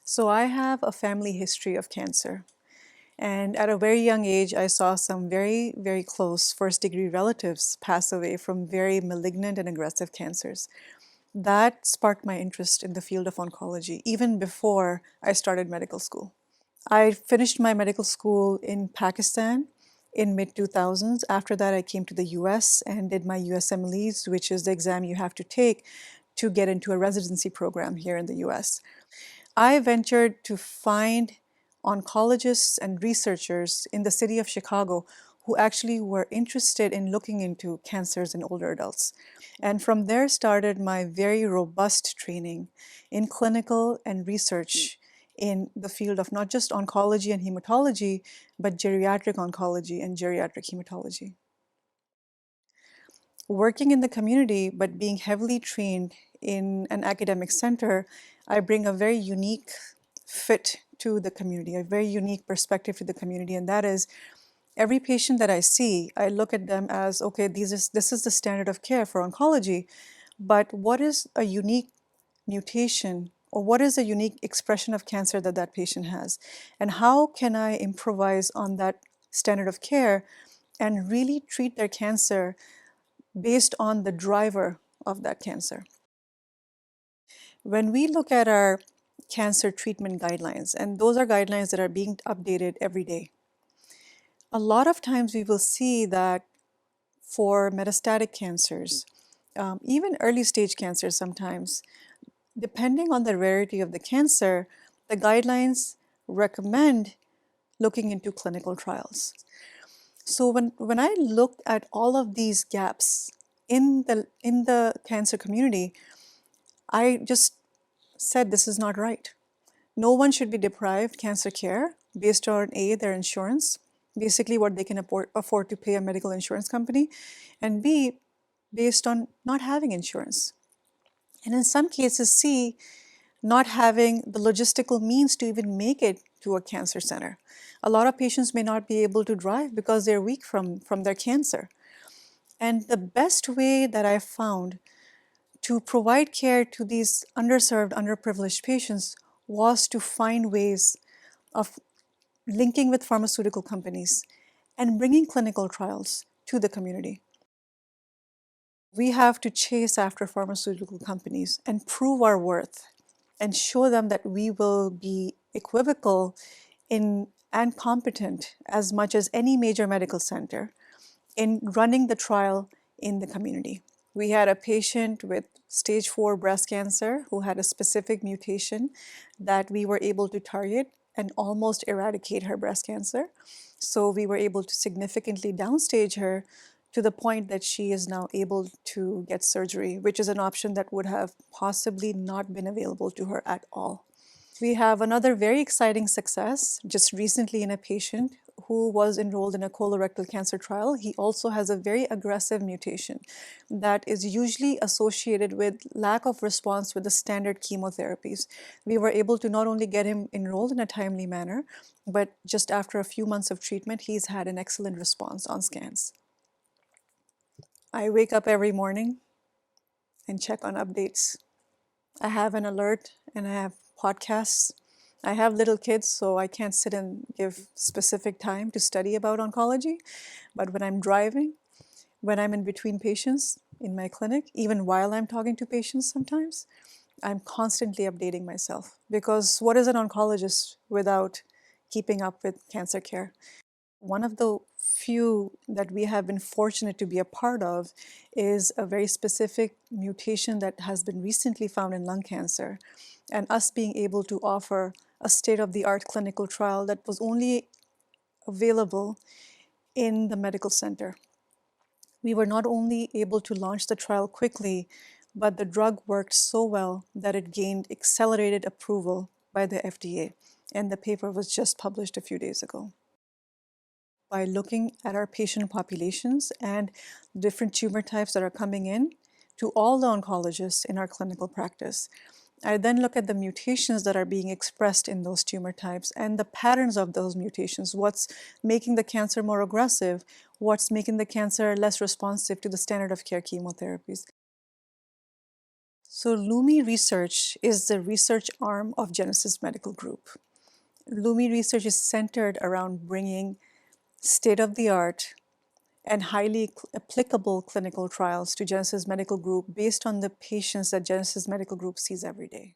So I have a family history of cancer. And at a very young age, I saw some very, very close first degree relatives pass away from very malignant and aggressive cancers. That sparked my interest in the field of oncology even before I started medical school. I finished my medical school in Pakistan in mid 2000s. After that, I came to the US and did my USMLEs, which is the exam you have to take to get into a residency program here in the US. I ventured to find oncologists and researchers in the city of Chicago who actually were interested in looking into cancers in older adults. And from there started my very robust training in clinical and research in the field of not just oncology and hematology, but geriatric oncology and geriatric hematology. Working in the community, but being heavily trained in an academic center, I bring a very unique fit to the community, a very unique perspective to the community, and that is every patient that I see, I look at them as, okay, this is the standard of care for oncology, but what is a unique mutation or what is a unique expression of cancer that that patient has? And how can I improvise on that standard of care and really treat their cancer based on the driver of that cancer? When we look at our cancer treatment guidelines, and those are guidelines that are being updated every day, a lot of times we will see that for metastatic cancers, even early stage cancers sometimes, depending on the rarity of the cancer, the guidelines recommend looking into clinical trials. So when I looked at all of these gaps in the cancer community, I just said this is not right. No one should be deprived cancer care based on A, their insurance, basically what they can afford to pay a medical insurance company, and B, based on not having insurance. And in some cases, C, not having the logistical means to even make it to a cancer center. A lot of patients may not be able to drive because they're weak from their cancer. And the best way that I found to provide care to these underserved, underprivileged patients was to find ways of linking with pharmaceutical companies and bringing clinical trials to the community. We have to chase after pharmaceutical companies and prove our worth and show them that we will be equivocal in and competent as much as any major medical center in running the trial in the community. We had a patient with stage 4 breast cancer who had a specific mutation that we were able to target and almost eradicate her breast cancer. So we were able to significantly downstage her to the point that she is now able to get surgery, which is an option that would have possibly not been available to her at all. We have another very exciting success just recently in a patient who was enrolled in a colorectal cancer trial. He also has a very aggressive mutation that is usually associated with lack of response with the standard chemotherapies. We were able to not only get him enrolled in a timely manner, but just after a few months of treatment, he's had an excellent response on scans. I wake up every morning and check on updates. I have an alert and I have podcasts. I have little kids, so I can't sit and give specific time to study about oncology. But when I'm driving, when I'm in between patients in my clinic, even while I'm talking to patients sometimes, I'm constantly updating myself because what is an oncologist without keeping up with cancer care? One of the few that we have been fortunate to be a part of is a very specific mutation that has been recently found in lung cancer, and us being able to offer a state-of-the-art clinical trial that was only available in the medical center. We were not only able to launch the trial quickly, but the drug worked so well that it gained accelerated approval by the FDA, and the paper was just published a few days ago. By looking at our patient populations and different tumor types that are coming in to all the oncologists in our clinical practice. I then look at the mutations that are being expressed in those tumor types and the patterns of those mutations. What's making the cancer more aggressive? What's making the cancer less responsive to the standard of care chemotherapies? So Lumi Research is the research arm of Genesis Medical Group. Lumi Research is centered around bringing state-of-the-art and highly applicable clinical trials to Genesis Medical Group based on the patients that Genesis Medical Group sees every day.